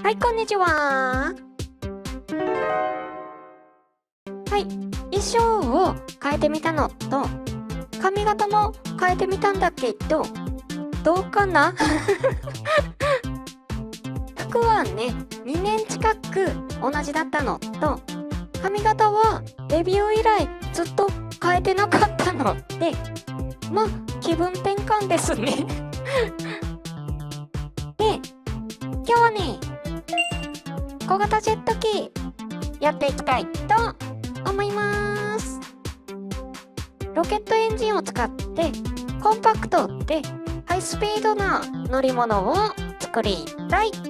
はい、こんにちは。はい、衣装を変えてみたのと、髪型も変えてみたんだけど、どうかな服はね、2年近く同じだったのと、髪型はデビュー以来ずっと変えてなかったので、まあ、気分転換ですね。で、今日はね、小型ジェット機やっていきたいと思います。ロケットエンジンを使ってコンパクトでハイスピードな乗り物を作りたいと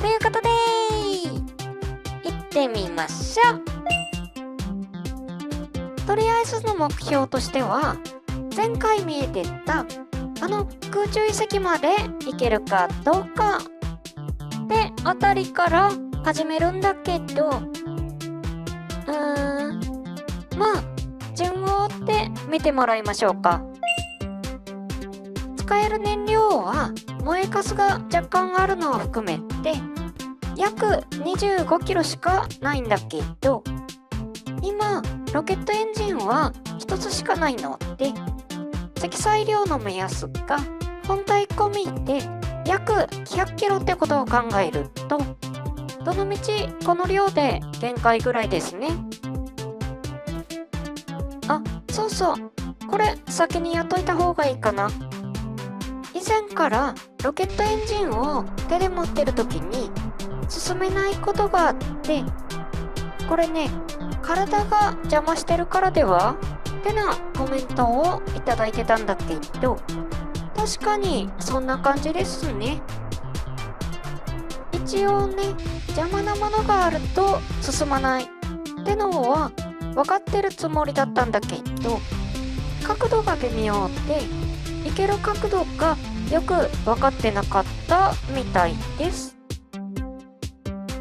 いうことで行ってみましょう。とりあえずの目標としては、前回見えてたあの空中遺跡まで行けるかどうかってあたりから始めるんだけど、まあ順を追って見てもらいましょうか。使える燃料は燃えかすが若干あるのを含めて約25キロしかないんだけど、今ロケットエンジンは1つしかないので、積載量の目安が本体込みで約100キロってことを考えると、どのみちこの量で限界ぐらいですね。あ、そうそう、これ先にやっといた方がいいかな。以前からロケットエンジンを手で持ってる時に進めないことがあって、これね、体が邪魔してるからではってなコメントをいただいてたんだけど、確かにそんな感じですね。一応ね、邪魔なものがあると進まないってのは分かってるつもりだったんだけど、角度が微妙でいける角度がよく分かってなかったみたいです。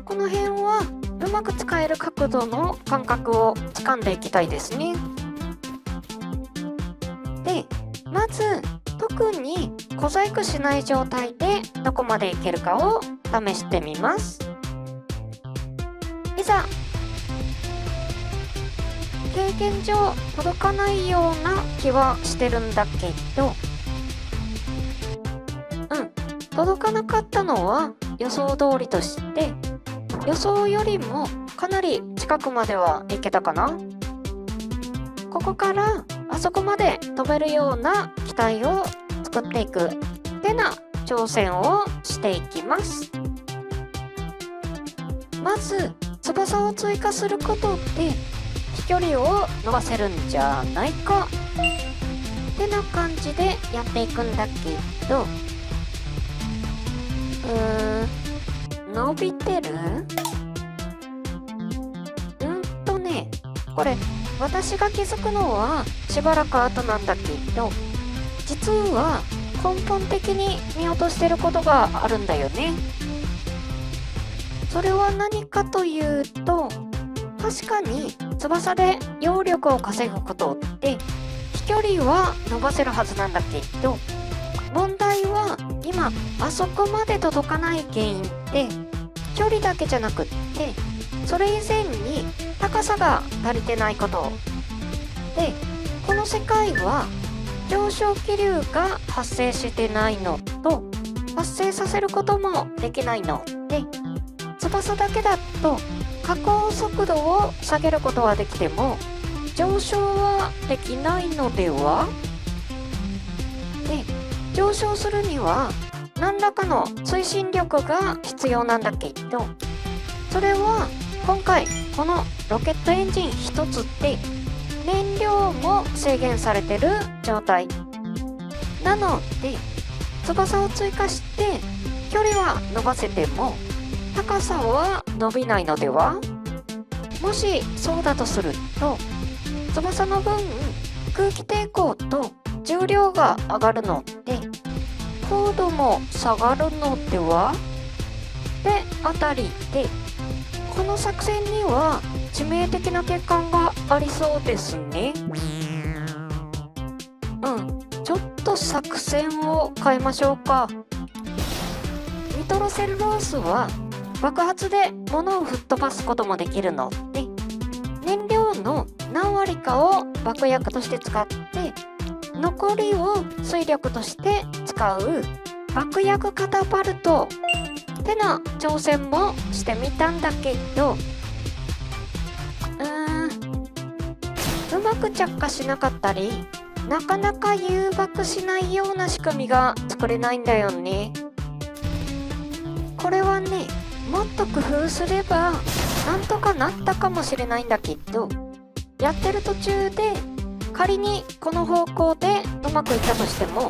この辺はうまく使える角度の感覚をつかんでいきたいですね。で、まず特に小細工しない状態でどこまでいけるかを試してみます。いざ。経験上届かないような気はしてるんだけど、届かなかったのは予想通りとして、予想よりもかなり近くまでは行けたかな。ここからあそこまで飛べるような機体を作っていくってな挑戦をしていきます。まず翼を追加することで飛距離を伸ばせるんじゃないかってな感じでやっていくんだけど、伸びてる？これ私が気づくのはしばらく後なんだけど、実は根本的に見落としてることがあるんだよね。それは何かというと、確かに翼で揚力を稼ぐことって飛距離は伸ばせるはずなんだけど、問題は今あそこまで届かない原因って距離だけじゃなくって、それ以前に高さが足りてないことで、この世界は上昇気流が発生してないのと発生させることもできないので、翼だけだと下降速度を下げることはできても上昇はできないのでは。で、上昇するには何らかの推進力が必要なんだけど、それは今回このロケットエンジン一つで燃料も制限されてる状態なので、翼を追加して距離は伸ばせても高さは伸びないのでは。もしそうだとすると、翼の分空気抵抗と重量が上がるので高度も下がるのではってあたりで、この作戦には致命的な欠陥がありそうですね。ちょっと作戦を変えましょうか。見トロセルロースは爆発で物を吹っ飛ばすこともできるので、燃料の何割かを爆薬として使って残りを水力として使う爆薬カタパルトってな挑戦もしてみたんだけど、うまく着火しなかったり、なかなか誘爆しないような仕組みが作れないんだよね。これはね、もっと工夫すればなんとかなったかもしれないんだけど、やってる途中で仮にこの方向でうまくいったとしても、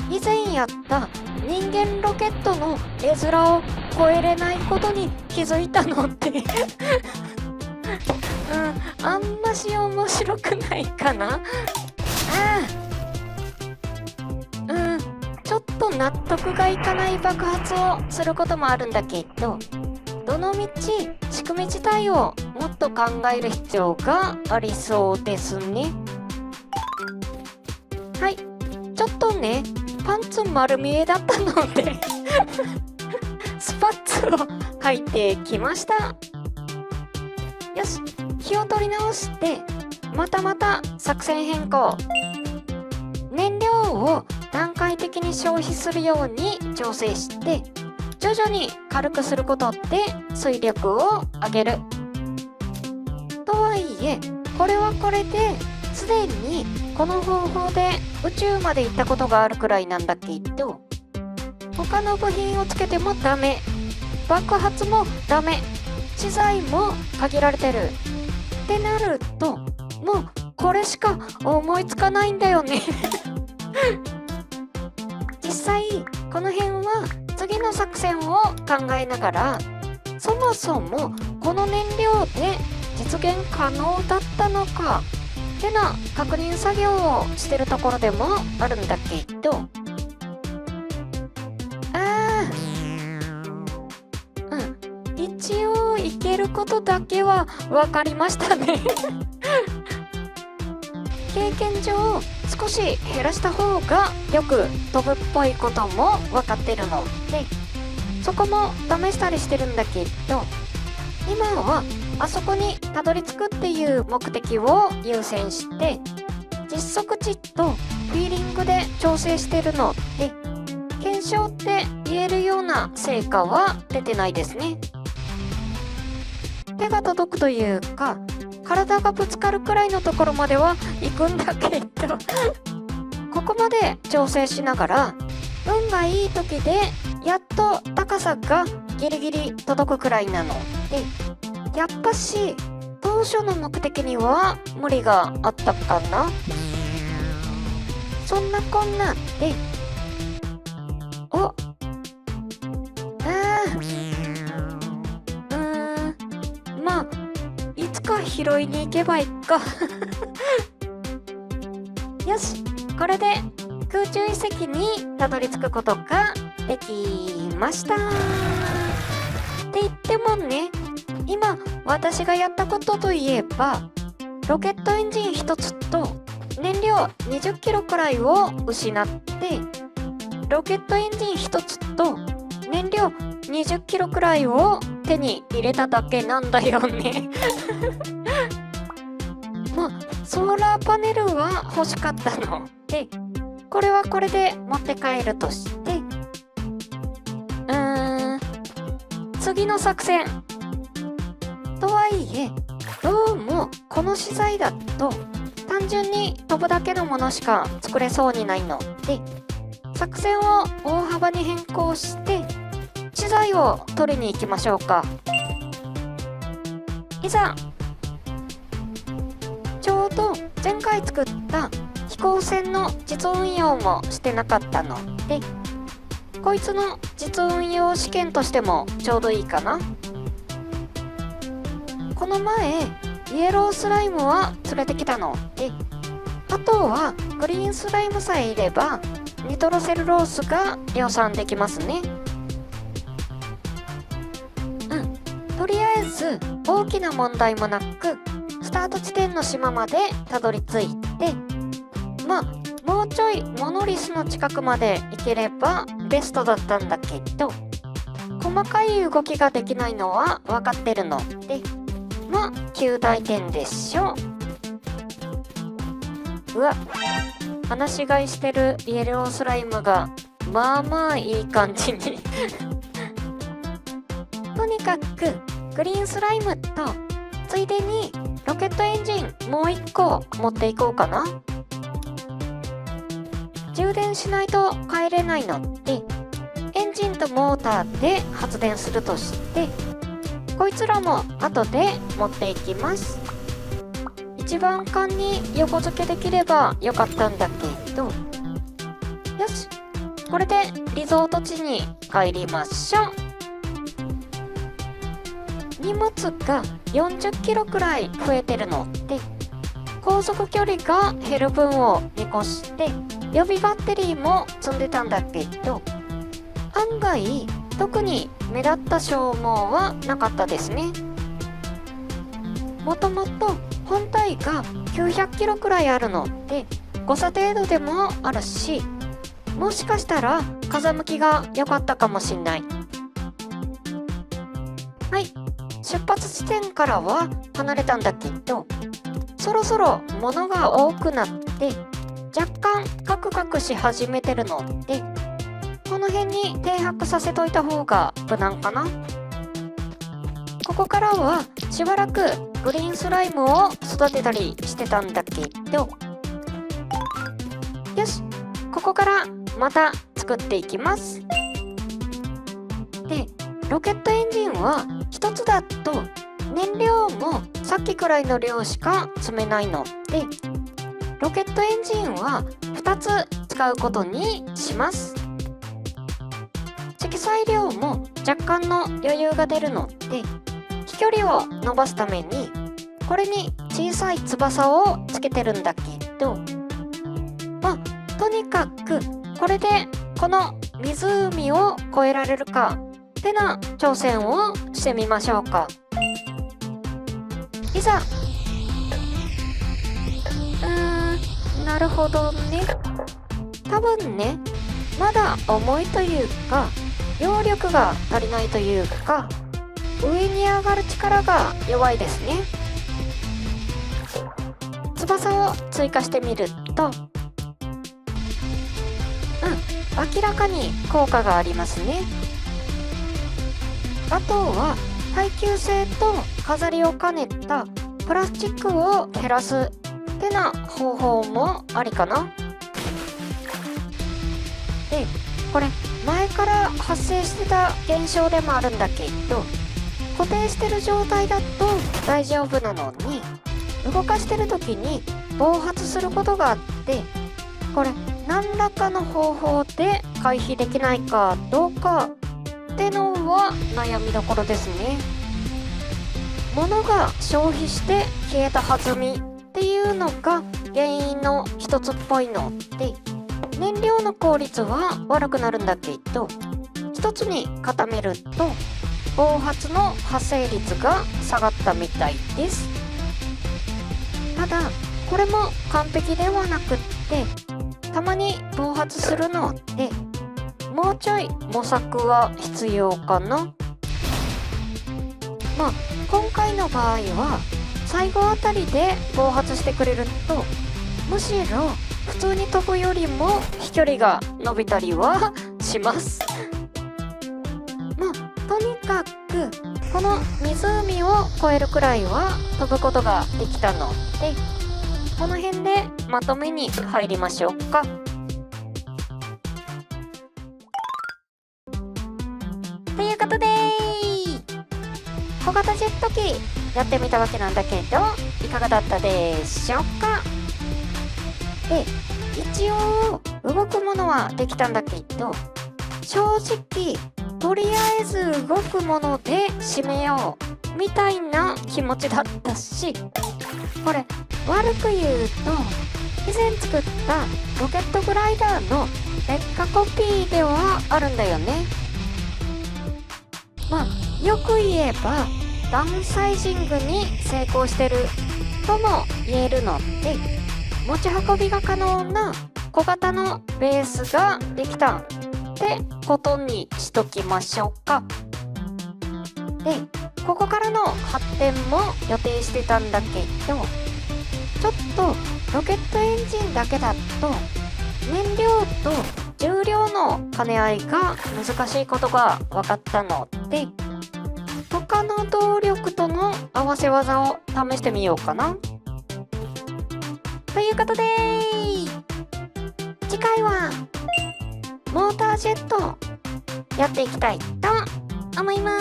以前やった人間ロケットの絵面を超えれないことに気づいたのってあんまし面白くないかな。ちょっと納得がいかない爆発をすることもあるんだけど、どのみち仕組み自体をもっと考える必要がありそうですね。はい、ちょっとね、パンツ丸見えだったのでスパッツを履いてきました。よし、気を取り直してまた作戦変更。燃料を段階的に消費するように調整して徐々に軽くすることで水力を上げる。とはいえこれはこれですでにこの方法で宇宙まで行ったことがあるくらいなんだけど、他の部品をつけてもダメ、爆発もダメ、資材も限られてるってなると、もうこれしか思いつかないんだよね実際この辺は次の作戦を考えながら、そもそもこの燃料で実現可能だったのかってな確認作業をしてるところでもあるんだけど、一応いけることだけは分かりましたね経験上少し減らした方がよく飛ぶっぽいことも分かってるので、そこも試したりしてるんだけど、今はあそこにたどり着くっていう目的を優先して実測値とフィーリングで調整してるので、検証って言えるような成果は出てないですね。手が届くというか体がぶつかるくらいのところまでは行くんだけどここまで調整しながら運がいい時でやっと高さがギリギリ届くくらいなので、やっぱし当初の目的には無理があったかな。そんなこんなでまあいつか拾いに行けばいいかよし、これで空中遺跡にたどり着くことができました。って言ってもね、今私がやったことといえばロケットエンジン1つと燃料20キロくらいを失って、ロケットエンジン1つと燃料20キロくらいを手に入れただけなんだよねまあソーラーパネルは欲しかったので、これはこれで持って帰るとして、次の作戦とはいえどうもこの資材だと単純に飛ぶだけのものしか作れそうにないので、作戦を大幅に変更して資材を取りに行きましょうか。いざ。ちょうど前回作った飛行船の実運用もしてなかったので、こいつの実運用試験としてもちょうどいいかな。この前イエロースライムは連れてきたので、あとはグリーンスライムさえいればニトロセルロースが量産できますね。とりあえず大きな問題もなくスタート地点の島までたどり着いて、もうちょいモノリスの近くまで行ければベストだったんだけど、細かい動きができないのは分かってるので、まあ9大点でしょ。うわ、放し飼いしてるイエロースライムがまあまあいい感じにとにかくグリーンスライムとついでにロケットエンジンもう1個持っていこうかな。充電しないと帰れないので、エンジンとモーターで発電するとして、こいつらも後で持っていきます。一番間に横付けできればよかったんだけど、よし、これでリゾート地に帰りましょう。荷物が40キロくらい増えてるので、航続距離が減る分を見越して予備バッテリーも積んでたんだけど、案外特に目立った消耗はなかったですね。もともと本体が900キロくらいあるので誤差程度でもあるし、もしかしたら風向きが良かったかもしんない。はい、出発地点からは離れたんだけど、そろそろ物が多くなって若干カクカクし始めてるので、この辺に停泊させといた方が無難かな。ここからはしばらくグリーンスライムを育てたりしてたんだけど、よし、ここからまた作っていきます。で、ロケットエンジンは1つだと燃料もさっきくらいの量しか積めないので、ロケットエンジンは2つ使うことにします。積載量も若干の余裕が出るので、飛距離を伸ばすためにこれに小さい翼をつけてるんだけど、まあとにかくこれでこの湖を越えられるかってな挑戦をしてみましょうか。いざ。なるほどね。多分ね、まだ重いというか揚力が足りないというか、上に上がる力が弱いですね。翼を追加してみると、明らかに効果がありますね。あとは耐久性と飾りを兼ねたプラスチックを減らすってな方法もありかな。で、これ前から発生してた現象でもあるんだけど、固定してる状態だと大丈夫なのに、動かしてる時に暴発することがあって、これ何らかの方法で回避できないかどうかってのは悩みどころですね。物が消費して消えた弾みっていうのが原因の一つっぽいので、燃料の効率は悪くなるんだけど、一つに固めると暴発の発生率が下がったみたいです。ただこれも完璧ではなくって、たまに暴発するのでもうちょい模索は必要かな。まあ今回の場合は最後あたりで暴発してくれると、むしろ普通に飛ぶよりも飛距離が伸びたりはします。まあとにかくこの湖を越えるくらいは飛ぶことができたので、この辺でまとめに入りましょうか。ということで小型ジェット機やってみたわけなんだけど、いかがだったでしょうか。で、一応動くものはできたんだけど、正直とりあえず動くもので締めようみたいな気持ちだったし、これ悪く言うと以前作ったロケットグライダーの劣化コピーではあるんだよね。まあよく言えばダウンサイジングに成功してるとも言えるので、持ち運びが可能な小型のベースができたってことにしときましょうか。で、ここからの発展も予定してたんだけど、ちょっとロケットエンジンだけだと燃料と重量の兼ね合いが難しいことが分かったので、他の動力との合わせ技を試してみようかな。ということで、次回はモータージェットやっていきたいと思いま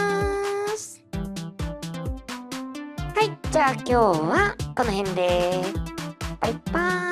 す。はい、じゃあ今日はこの辺でバイバーイ。